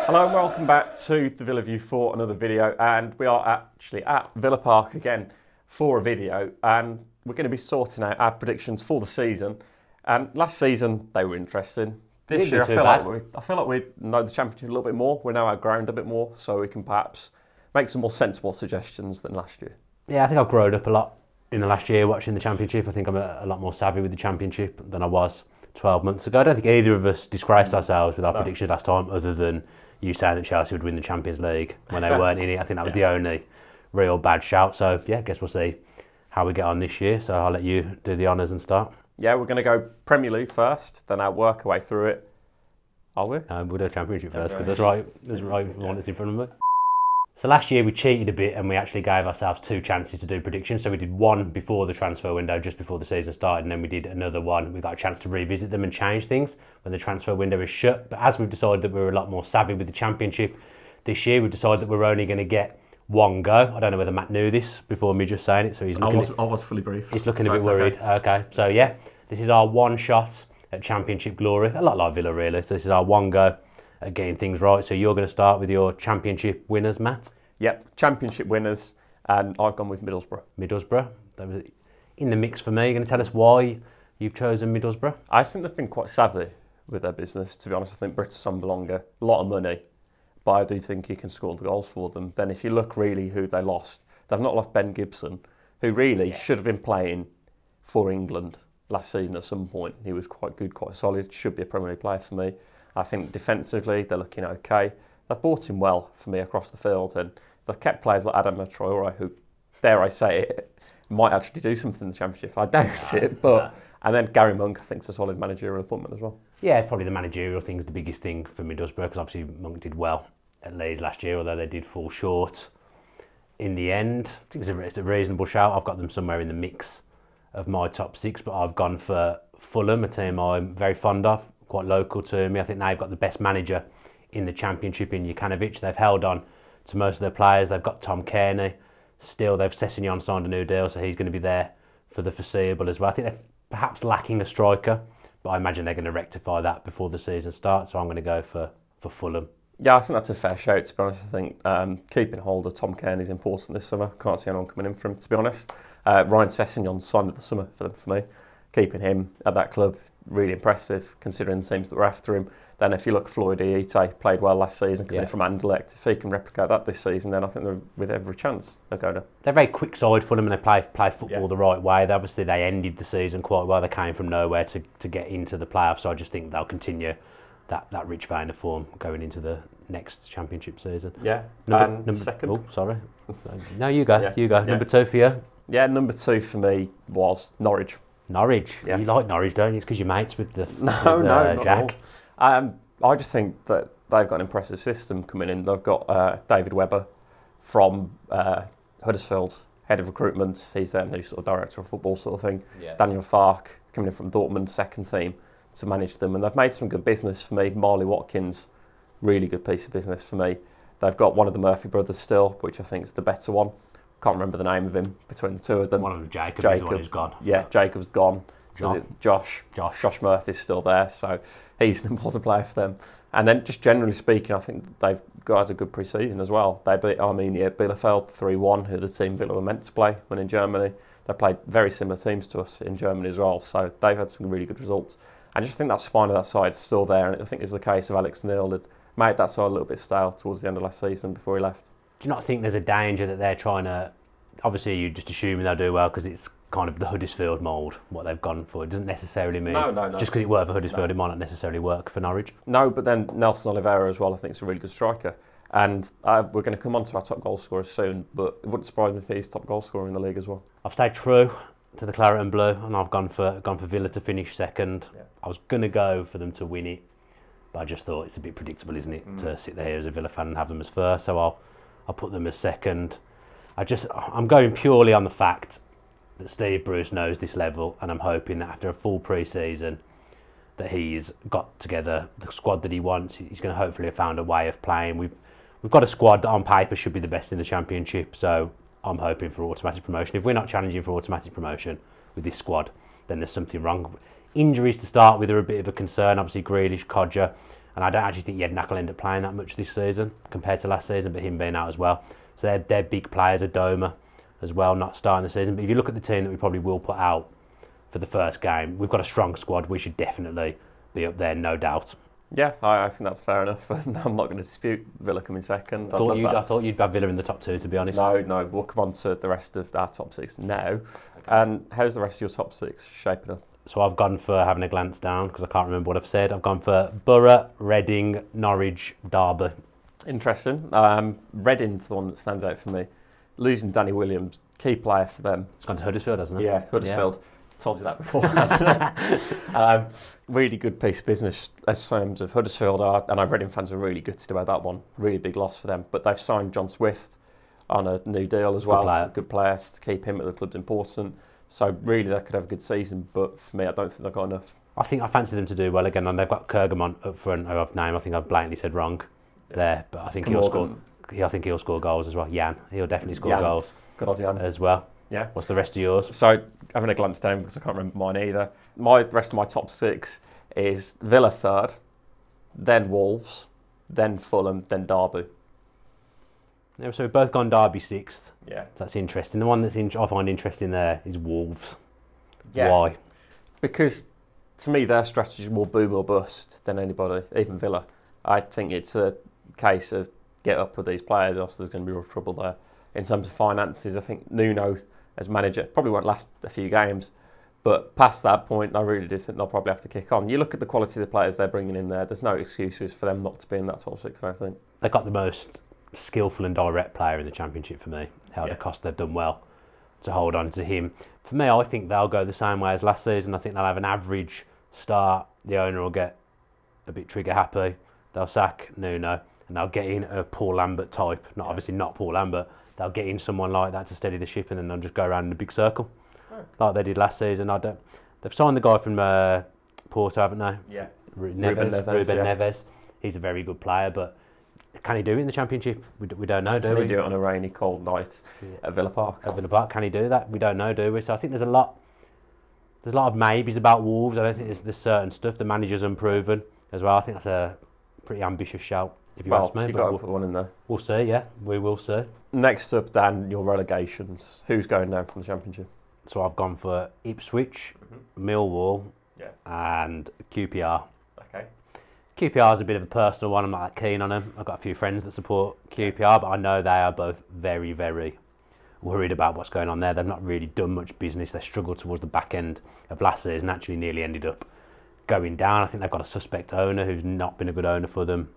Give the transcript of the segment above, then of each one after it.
Hello and welcome back to the Villa View for another video, and we are actually at Villa Park again for a video, and we're going to be sorting out our predictions for the season. And last season they were interesting. This year I feel like we know the Championship a little bit more. We know our ground a bit more, so we can perhaps make some more sensible suggestions than last year. Yeah, I think I've grown up a lot in the last year watching the Championship. I think I'm a lot more savvy with the Championship than I was 12 months ago. I don't think either of us disgraced ourselves with our predictions last time, other than you saying that Chelsea would win the Champions League when they weren't in it. I think that was the only real bad shout. So yeah, I guess we'll see how we get on this year. So I'll let you do the honours and start. Yeah, we're going to go Premier League first, then I'll work our way through it. Are we? We'll do Championship first, because that's right one that's in front of me. So last year we cheated a bit and we actually gave ourselves 2 chances to do predictions. So we did one before the transfer window, just before the season started, and then we did another one. We got a chance to revisit them and change things when the transfer window is shut. But as we've decided that we're a lot more savvy with the Championship this year, we've decided that we're only going to get one go. I don't know whether Matt knew this before me just saying it, so he's looking. I was fully briefed. He's looking a bit worried. Okay, so yeah, this is our one shot at Championship glory. A lot like Villa, really. So this is our one go at getting things right. So you're going to start with your Championship winners, Matt. Yep, Championship winners, and I've gone with Middlesbrough. Middlesbrough, that was in the mix for me. You're going to tell us why you've chosen Middlesbrough? I think they've been quite savvy with their business, to be honest. I think Britta Sonbalonga, a lot of money, but I do think he can score the goals for them. Then if you look really who they lost, they've not lost Ben Gibson, who really should have been playing for England last season at some point. He was quite good, quite solid, should be a Premier League player for me. I think defensively they're looking okay. They've bought him well for me across the field, and they've kept players like Adam Traore, who, dare I say it, might actually do something in the Championship. I doubt it, but... And then Gary Monk, I think, is a solid managerial appointment as well. Yeah, probably the managerial thing is the biggest thing for Middlesbrough, because obviously Monk did well at Leeds last year, although they did fall short in the end. I think it's a reasonable shout. I've got them somewhere in the mix of my top 6, but I've gone for Fulham, a team I'm very fond of, quite local to me. I think they've got the best manager in the Championship in Jukanovic. They've held on to most of their players. They've got Tom Kearney. Still, they've Sessegnon signed a new deal, so he's going to be there for the foreseeable as well. I think they're perhaps lacking a striker, but I imagine they're going to rectify that before the season starts, so I'm going to go for Fulham. Yeah, I think that's a fair shout, to be honest. I think keeping hold of Tom Kearney is important this summer. Can't see anyone coming in for him, to be honest. Ryan Sessegnon signed at the summer for me. Keeping him at that club, really impressive, considering the teams that were after him. Then if you look, Floyd Iyite played well last season, coming from Anderlecht. If he can replicate that this season, then I think they're with every chance they'll go there. They're very quick side for them, and they play football the right way. They ended the season quite well. They came from nowhere to get into the playoffs, so I just think they'll continue that rich vein of form going into the next Championship season. Yeah. Number second. Oh, sorry. No, you go. Yeah. You go. Number 2 for you. Yeah, number 2 for me was Norwich. Norwich. Yeah. You like Norwich, don't you? It's because you're mates with the No, Jack. I just think that they've got an impressive system coming in. They've got David Webber from Huddersfield, head of recruitment. He's their new sort of director of football sort of thing. Yeah. Daniel Farke coming in from Dortmund, second team, to manage them. And they've made some good business for me. Marley Watkins, really good piece of business for me. They've got one of the Murphy brothers still, which I think is the better one. Can't remember the name of him between the two of them. One of them, Jacob, is the one who's gone. Yeah, Jacob's gone. So Josh Murphy's still there, so he's an important player for them. And then just generally speaking, I think they've got a good pre-season as well. They beat Arminia Bielefeld 3-1, who the team Villa were meant to play when in Germany. They played very similar teams to us in Germany as well, so they've had some really good results. I just think that spine of that side is still there, and I think it's the case of Alex Neil that made that side a little bit stale towards the end of last season before he left. Do you not think there's a danger that they're trying to... Obviously, you're just assuming they'll do well because it's kind of the Huddersfield mould, what they've gone for. It doesn't necessarily mean... No. Just because it worked for Huddersfield, it might not necessarily work for Norwich. No, but then Nelson Oliveira as well, I think, is a really good striker. And we're going to come on to our top goal scorers soon, but it wouldn't surprise me if he's top goal scorer in the league as well. I've stayed true to the Claret and Blue, and I've gone for Villa to finish second. Yeah. I was going to go for them to win it, but I just thought it's a bit predictable, isn't it, to sit there as a Villa fan and have them as first, so I'll put them as second. I'm going purely on the fact that Steve Bruce knows this level, and I'm hoping that after a full pre-season that he's got together the squad that he wants. He's going to hopefully have found a way of playing. We've got a squad that on paper should be the best in the Championship, so I'm hoping for automatic promotion. If we're not challenging for automatic promotion with this squad, then there's something wrong. Injuries to start with are a bit of a concern. Obviously Grealish, Codger And I don't actually think Jednak will end up playing that much this season compared to last season, but him being out as well. So they're big players, Adoma as well, not starting the season. But if you look at the team that we probably will put out for the first game, we've got a strong squad. We should definitely be up there, no doubt. Yeah, I think that's fair enough. And I'm not going to dispute Villa coming second. I thought you'd have Villa in the top 2, to be honest. No, we'll come on to the rest of our top 6 now. And how's the rest of your top 6 shaping up? So I've gone for, having a glance down, because I can't remember what I've said, I've gone for Borough, Reading, Norwich, Derby. Interesting. Reading's the one that stands out for me. Losing Danny Williams, key player for them. It's gone to Huddersfield, hasn't it? Yeah, Huddersfield. Yeah. Told you that before. Really good piece of business as terms of Huddersfield are, and Reading fans are really gutted about that one. Really big loss for them. But they've signed John Swift on a new deal as well. Good players. To keep him at the club's important. So really they could have a good season, but for me I don't think they've got enough. I think I fancy them to do well again, and they've got Kergamon up front, of name. I think I've blatantly said wrong there, but I think he'll score goals as well. Jan, he'll definitely score goals. Good old Jan. As well. Yeah. What's the rest of yours? So having a glance down, because I can't remember mine either. The rest of my top 6 is Villa 3rd, then Wolves, then Fulham, then Derby. Yeah, so we've both gone Derby 6th. Yeah. That's interesting. The one that's I find interesting there is Wolves. Yeah. Why? Because to me their strategy is more boom or bust than anybody, even Villa. I think it's a case of get up with these players, else there's going to be real trouble there. In terms of finances, I think Nuno as manager probably won't last a few games, but past that point I really do think they'll probably have to kick on. You look at the quality of the players they're bringing in there's no excuses for them not to be in that top 6, I think. They've got the most skillful and direct player in the Championship for me. Helder Costa, they've done well to hold on to him. For me, I think they'll go the same way as last season. I think they'll have an average start. The owner will get a bit trigger happy. They'll sack Nuno and they'll get in a Paul Lambert type. Obviously not Paul Lambert. They'll get in someone like that to steady the ship, and then they'll just go around in a big circle, like they did last season. They've signed the guy from Porto, haven't they? Yeah. Ruben Neves. He's a very good player, but can he do it in the Championship? We don't know, do we? Can he do it on a rainy, cold night at Villa Park? At Villa Park, can he do that? We don't know, do we? So I think there's a lot of maybes about Wolves. I don't think there's certain stuff. The manager's unproven as well. I think that's a pretty ambitious shout, if you ask me. You've got to put one in there. We'll see, yeah. We will see. Next up, Dan, your relegations. Who's going down from the Championship? So I've gone for Ipswich, Millwall, and QPR. Okay. QPR is a bit of a personal one. I'm not that keen on them. I've got a few friends that support QPR, but I know they are both very, very worried about what's going on there. They've not really done much business. They struggled towards the back end of last season, actually nearly ended up going down. I think they've got a suspect owner who's not been a good owner for them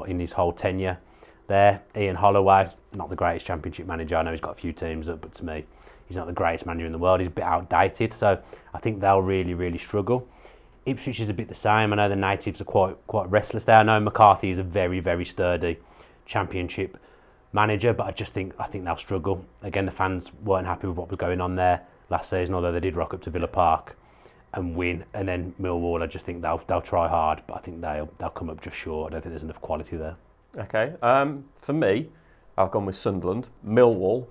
in his whole tenure there. Ian Holloway, not the greatest Championship manager. I know he's got a few teams up, but to me, he's not the greatest manager in the world. He's a bit outdated, so I think they'll really, really struggle. Ipswich is a bit the same. I know the natives are quite restless there. I know McCarthy is a very, very sturdy Championship manager, but I think they'll struggle. Again, the fans weren't happy with what was going on there last season, although they did rock up to Villa Park and win. And then Millwall, I just think they'll try hard, but I think they'll come up just short. I don't think there's enough quality there. Okay. For me, I've gone with Sunderland, Millwall,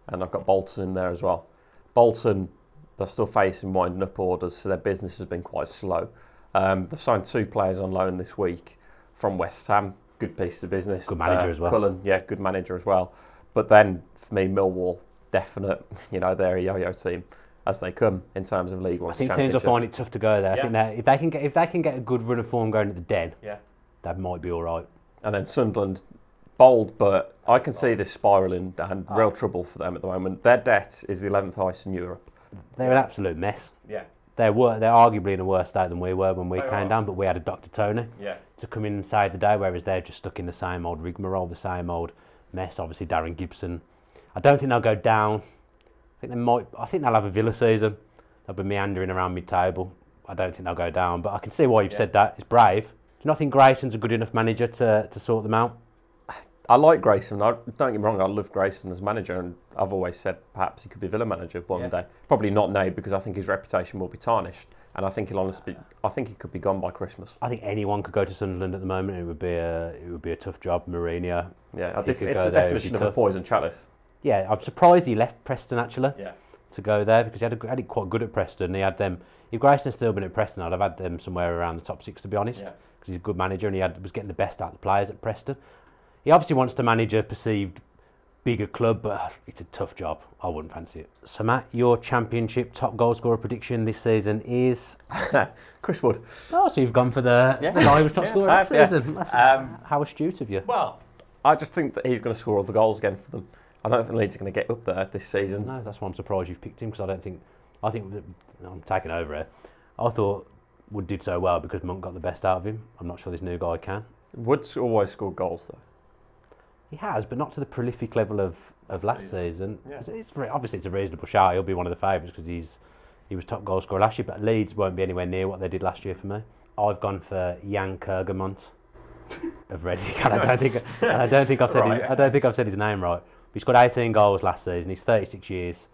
and I've got Bolton in there as well. Bolton, they're still facing winding up orders, so their business has been quite slow. They've signed 2 players on loan this week from West Ham. Good piece of business. Good manager as well. Cullen, good manager as well. But then, for me, Millwall, definite. They're a yo-yo team as they come in terms of League One. I think teams will find it tough to go there. I think if they can get a good run of form going at the Den, that might be all right. And then Sunderland, bold, but I can see this spiralling and real trouble for them at the moment. Their debt is the 11th highest in Europe. They're an absolute mess. Yeah. They're arguably in a worse state than we were when we came down, but we had a Dr. Tony to come in and save the day, whereas they're just stuck in the same old rigmarole, the same old mess. Obviously, Darren Gibson. I don't think they'll go down. I think they'll have a Villa season. They'll be meandering around mid-table. I don't think they'll go down, but I can see why you've said that. It's brave. Do you not think Grayson's a good enough manager to sort them out? I like Grayson. Don't get me wrong, I love Grayson as manager, and I've always said perhaps he could be Villa manager one day. Probably not now, because I think his reputation will be tarnished, and I think I think he could be gone by Christmas. I think anyone could go to Sunderland at the moment. It would be a tough job. Mourinho. Yeah, it's a definition of a poison chalice. Yeah, I'm surprised he left Preston actually. Yeah. to go there because he had it quite good at Preston. He had them. If Grayson's still been at Preston, I'd have had them somewhere around the top 6 to be honest. Yeah. Because he's a good manager and was getting the best out of the players at Preston. He obviously wants to manage a perceived bigger club, but it's a tough job. I wouldn't fancy it. So Matt, your Championship top goal scorer prediction this season is Chris Wood. Oh, so you've gone for the Lions top scorer this season. That's how astute of you. Well, I just think that he's going to score all the goals again for them. I don't think Leeds are going to get up there this season. No, that's why I'm surprised you've picked him because I think that I'm taking over here. I thought Wood did so well because Monk got the best out of him. I'm not sure this new guy can. Wood's always scored goals though. He has, but not to the prolific level of last season. Yeah. Obviously, it's a reasonable shout. He'll be one of the favourites because he was top goal scorer last year. But Leeds won't be anywhere near what they did last year for me. I've gone for Jan Kergamont of Reading. I don't think I've said his name right. But he scored 18 goals last season. He's 36 years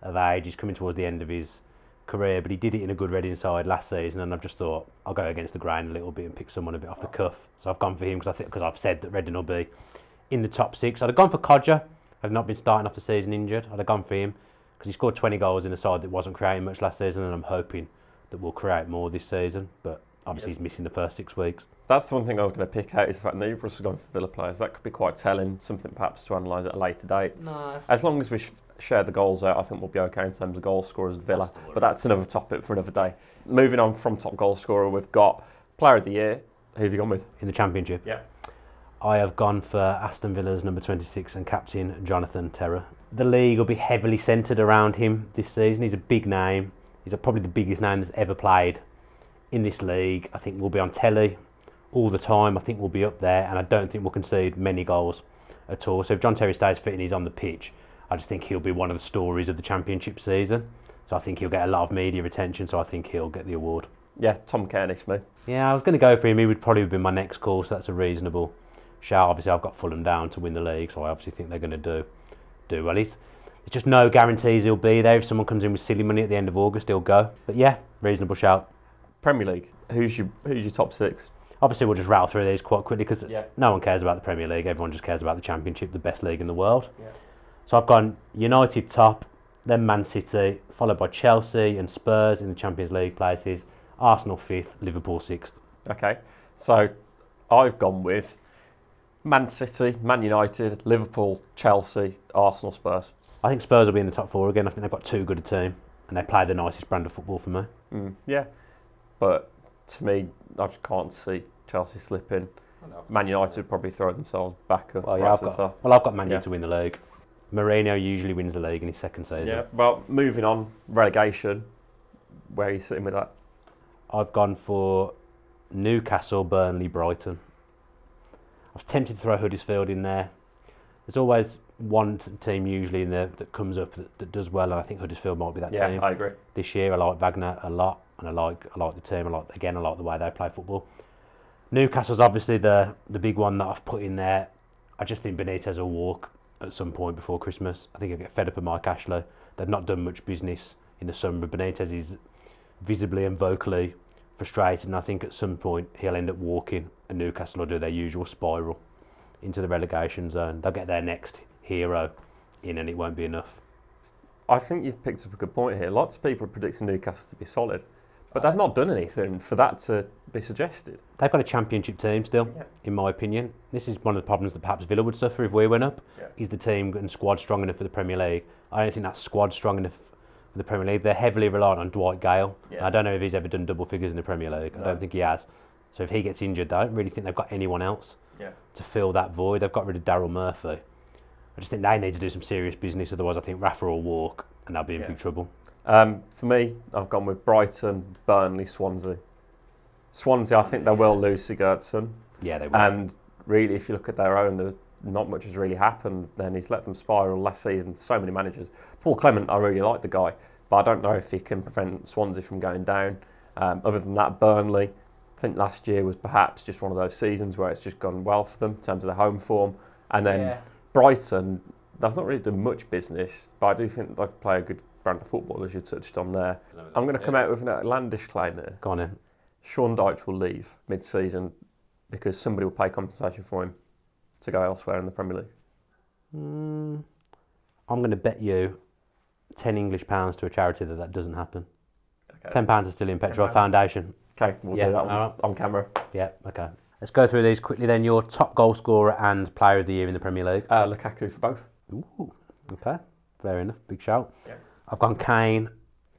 of age. He's coming towards the end of his career, but he did it in a good Reading side last season. And I've just thought I'll go against the grain a little bit and pick someone a bit off the cuff. So I've gone for him because I've said that Reading will be in the top 6. I'd have gone for Codger. I'd not been starting off the season injured. I'd have gone for him because he scored 20 goals in a side that wasn't creating much last season, and I'm hoping that we'll create more this season. But obviously he's missing the first 6 weeks. That's the one thing I was going to pick out is the fact that neither of us have gone for Villa players. That could be quite telling, something perhaps to analyse at a later date. No. As long as we share the goals out, I think we'll be okay in terms of goal scorers at Villa. But that's another topic for another day. Moving on from top goal scorer, we've got Player of the Year. Who have you gone with? In the Championship? Yeah. I have gone for Aston Villa's number 26 and captain Jonathan Terror. The league will be heavily centred around him this season. He's a big name. He's probably the biggest name that's ever played in this league. I think we'll be on telly all the time. I think we'll be up there, and I don't think we'll concede many goals at all. So if John Terry stays fit and he's on the pitch, I just think he'll be one of the stories of the Championship season. So I think he'll get a lot of media attention, so I think he'll get the award. Yeah, Tom Kearney for me. Yeah, I was going to go for him. He would probably be my next call, so that's a reasonable shout. Obviously, I've got Fulham down to win the league, so I obviously think they're going to do well. There's just no guarantees he'll be there. If someone comes in with silly money at the end of August, he'll go. But yeah, reasonable shout. Premier League. Who's your top 6? Obviously, we'll just rattle through these quite quickly because no one cares about the Premier League. Everyone just cares about the Championship, the best league in the world. Yeah. So I've gone United top, then Man City, followed by Chelsea and Spurs in the Champions League places, Arsenal 5th, Liverpool 6th. Okay, so I've gone with Man City, Man United, Liverpool, Chelsea, Arsenal, Spurs. I think Spurs will be in the top 4 again. I think they've got too good a team and they play the nicest brand of football for me. Yeah, but to me, I just can't see Chelsea slipping. Man United would probably throw themselves back up. Well, I've got Man United to win the league. Mourinho usually wins the league in his second season. Yeah, well, moving on, relegation. Where are you sitting with that? I've gone for Newcastle, Burnley, Brighton. I was tempted to throw Huddersfield in there. There's always one team usually in there that comes up that does well, and I think Huddersfield might be that team. Yeah, I agree. This year, I like Wagner a lot, and I like the team. I like the way they play football. Newcastle's obviously the big one that I've put in there. I just think Benitez will walk at some point before Christmas. I think he'll get fed up with Mike Ashley. They've not done much business in the summer. Benitez is visibly and vocally frustrated, and I think at some point he'll end up walking, and Newcastle will do their usual spiral into the relegation zone. They'll get their next hero in, and it won't be enough. I think you've picked up a good point here. Lots of people are predicting Newcastle to be solid, but they've not done anything for that to be suggested. They've got a Championship team still, in my opinion. This is one of the problems that perhaps Villa would suffer if we went up. Is the team and squad strong enough for the Premier League? I don't think that squad's strong enough for the Premier League. They're heavily reliant on Dwight Gale. I don't know if he's ever done double figures in the Premier League. I don't think he has. So if he gets injured, I don't really think they've got anyone else to fill that void. They've got rid of Daryl Murphy. I just think they need to do some serious business, otherwise I think Rafa will walk and they'll be in big trouble. For me, I've gone with Brighton, Burnley, Swansea. Swansea, I think they will lose Sigurdsson. Yeah, they will. And really, if you look at their own, not much has really happened. Then he's let them spiral last season. So many managers. Paul Clement, I really like the guy, but I don't know if he can prevent Swansea from going down. Other than that, Burnley, I think last year was perhaps just one of those seasons where it's just gone well for them in terms of their home form. And then Brighton, they've not really done much business, but I do think they play a good brand of football, as you touched on there. I'm going to come out with an outlandish claim here. Go on in. Sean Dyche will leave mid-season because somebody will pay compensation for him to go elsewhere in the Premier League. I'm going to bet you £10 English to a charity that doesn't happen. Okay. £10 is still in Petrol Foundation. Okay, we'll do that on camera. Yeah, okay. Let's go through these quickly then. Your top goal scorer and player of the year in the Premier League. Lukaku for both. Ooh, okay. Fair enough. Big shout. Yeah. I've gone Kane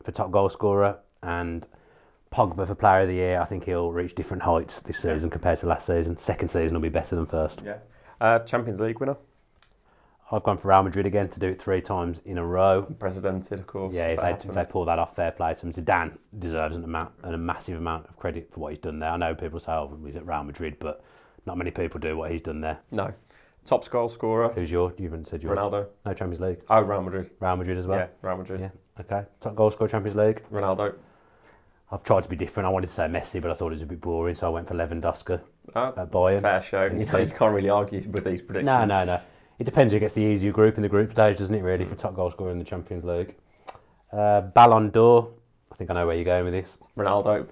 for top goal scorer and Pogba for player of the year. I think he'll reach different heights this season compared to last season. Second season will be better than first. Yeah. Champions League winner. I've gone for Real Madrid again to do it 3 times in a row. Presidented, of course. Yeah, if they pull that off, fair play to him. Zidane deserves a massive amount of credit for what he's done there. I know people say, oh, he's at Real Madrid, but not many people do what he's done there. No. Top goal scorer. Who's yours? You haven't said yours. Ronaldo. No, Champions League. Oh, Real Madrid. Real Madrid as well? Yeah, Real Madrid. Yeah, okay. Top goal scorer, Champions League. Ronaldo. I've tried to be different. I wanted to say Messi, but I thought it was a bit boring, so I went for Lewandowski at Bayern. Fair show. You can't really argue with these predictions. No. It depends who gets the easier group in the group stage, doesn't it, really, for top goal scorer in the Champions League. Ballon d'Or. I think I know where you're going with this. Ronaldo.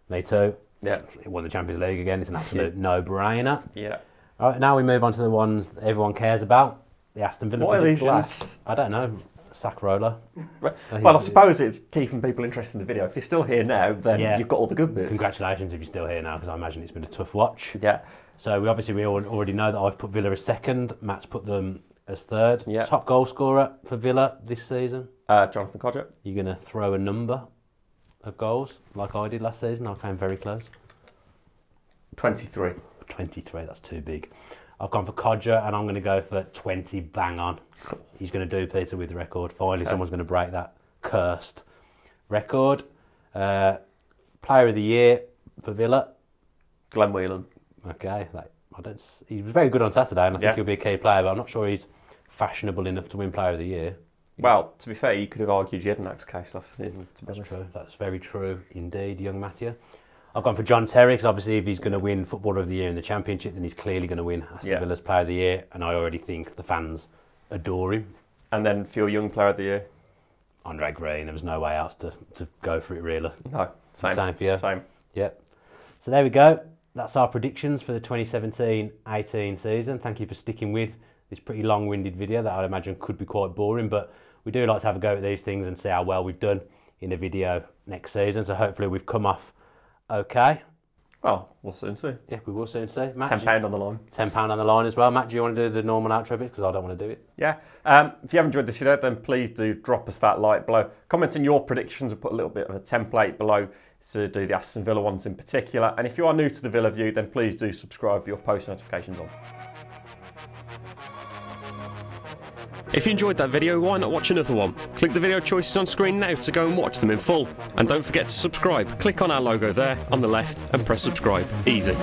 Me too. Yeah. He won the Champions League again. It's an absolute no-brainer. Yeah. All right, now we move on to the ones that everyone cares about. The Aston Villa. What are these last? I don't know. Sack roller. Well, I suppose it's keeping people interested in the video. If you're still here now, then you've got all the good bits. Congratulations if you're still here now, because I imagine it's been a tough watch. Yeah. So we already know that I've put Villa as second. Matt's put them as third. Yeah. Top goal scorer for Villa this season. Jonathan Codger. You're going to throw a number of goals like I did last season. I came very close. 23. 23, that's too big. I've gone for Codger and I'm going to go for 20 bang on. He's going to do Peter with the record. Finally, someone's going to break that cursed record. Player of the year for Villa. Glenn Whelan. Okay, he was very good on Saturday and I think he'll be a key player, but I'm not sure he's fashionable enough to win player of the year. Well, to be fair, you could have argued Jedinak's case last season. That's true. That's very true indeed, young Matthew. I've gone for John Terry because obviously if he's going to win Footballer of the Year in the Championship, then he's clearly going to win Aston Villa's Player of the Year, and I already think the fans adore him. And then for your young Player of the Year? Andre Green. There was no way else to go for it, really. No, same for you. Same. Yep. So there we go. That's our predictions for the 2017-18 season. Thank you for sticking with this pretty long-winded video that I'd imagine could be quite boring, but we do like to have a go at these things and see how well we've done in a video next season. So hopefully we've come off okay. Well, we'll soon see. Yeah, we will soon see. Matt, £10 on the line. £10 on the line as well. Matt, do you want to do the normal outro bit? Because I don't want to do it. Yeah. If you have enjoyed this video, then please do drop us that like below. Comment in your predictions. We'll put a little bit of a template below to do the Aston Villa ones in particular. And if you are new to the Villa View, then please do subscribe for your post notifications on. If you enjoyed that video, why not watch another one? Click the video choices on screen now to go and watch them in full. And don't forget to subscribe. Click on our logo there on the left and press subscribe. Easy.